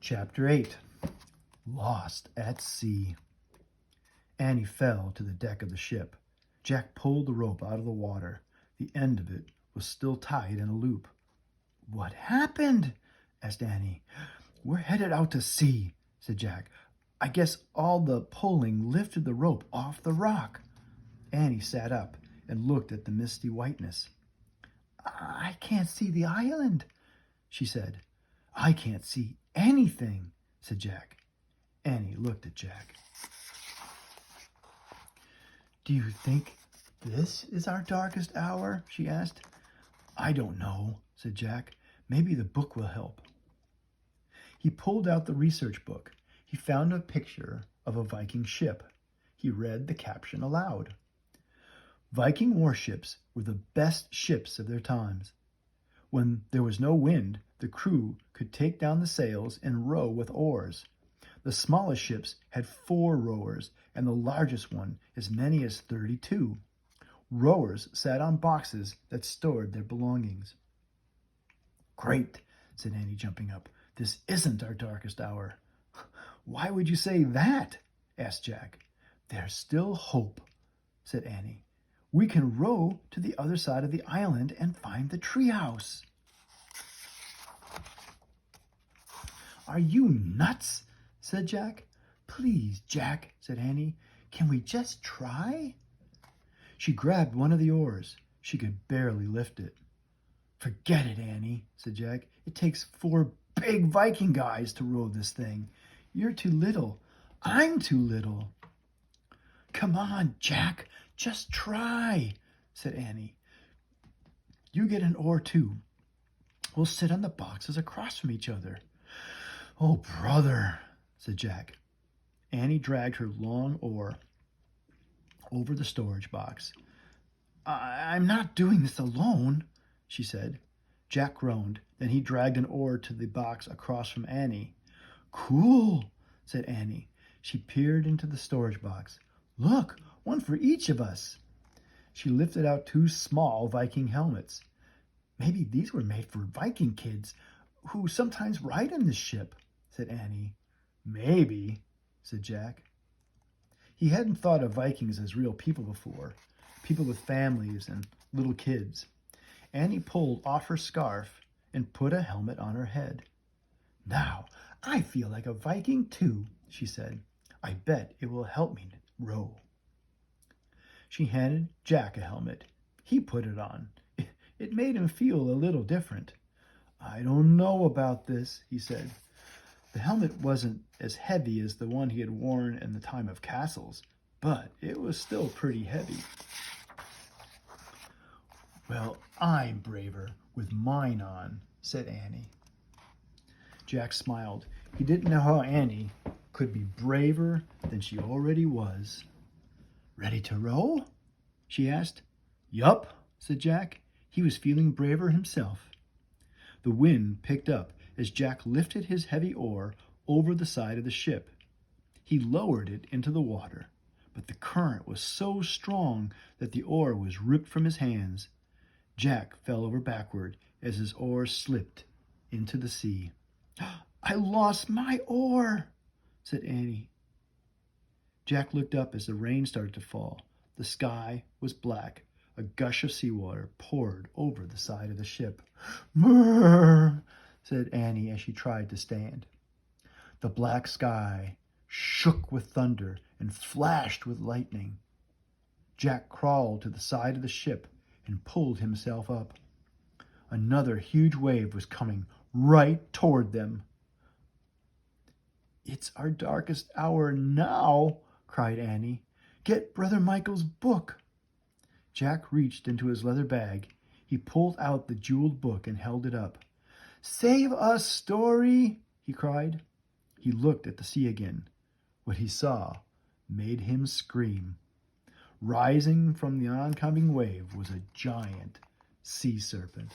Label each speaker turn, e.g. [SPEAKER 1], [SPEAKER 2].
[SPEAKER 1] Chapter 8. Lost at Sea. Annie fell to the deck of the ship. Jack pulled the rope out of the water. The end of it was still tied in a loop. "What happened?" asked Annie. "We're headed out to sea," said Jack. "I guess all the pulling lifted the rope off the rock." Annie sat up and looked at the misty whiteness. "I can't see the island," she said. "I can't see anything," said Jack. Annie looked at Jack. "Do you think this is our darkest hour?" she asked. "I don't know," said Jack. "Maybe the book will help." He pulled out the research book. He found a picture of a Viking ship. He read the caption aloud. Viking warships were the best ships of their times. When there was no wind, the crew could take down the sails and row with oars. The smallest ships had 4 rowers, and the largest one as many as 32. Rowers sat on boxes that stored their belongings. "Great," said Annie, jumping up. "This isn't our darkest hour." "Why would you say that?" asked Jack. "There's still hope," said Annie. "We can row to the other side of the island and find the treehouse." "Are you nuts?" said Jack. "Please, Jack," said Annie. "Can we just try?" She grabbed one of the oars. She could barely lift it. "Forget it, Annie," said Jack. "It takes 4 big Viking guys to row this thing. You're too little. I'm too little." "Come on, Jack, just try," said Annie. "You get an oar too. We'll sit on the boxes across from each other." "Oh, brother," said Jack. Annie dragged her long oar over the storage box. I'm not doing this alone," she said. Jack groaned. Then he dragged an oar to the box across from Annie. "Cool," said Annie. She peered into the storage box. "Look, one for each of us." She lifted out 2 small Viking helmets. "Maybe these were made for Viking kids who sometimes ride in this ship," said Annie. "Maybe," said Jack. He hadn't thought of Vikings as real people before, people with families and little kids. Annie pulled off her scarf and put a helmet on her head. "Now, I feel like a Viking too," she said. "I bet it will help me row." She handed Jack a helmet. He put it on. It made him feel a little different. "I don't know about this," he said. The helmet wasn't as heavy as the one he had worn in the time of castles, but it was still pretty heavy. "Well, I'm braver with mine on," said Annie. Jack smiled. He didn't know how Annie could be braver than she already was. "Ready to row?" she asked. "Yup," said Jack. He was feeling braver himself. The wind picked up as Jack lifted his heavy oar over the side of the ship. He lowered it into the water, but the current was so strong that the oar was ripped from his hands. Jack fell over backward as his oar slipped into the sea. "I lost my oar," said Annie. Jack looked up as the rain started to fall. The sky was black. A gush of seawater poured over the side of the ship. "Brrr," said Annie as she tried to stand. The black sky shook with thunder and flashed with lightning. Jack crawled to the side of the ship and pulled himself up. Another huge wave was coming right toward them. "It's our darkest hour now," cried Annie. "Get Brother Michael's book." Jack reached into his leather bag. He pulled out the jeweled book and held it up. "Save us, story," he cried. He looked at the sea again. What he saw made him scream. Rising from the oncoming wave was a giant sea serpent.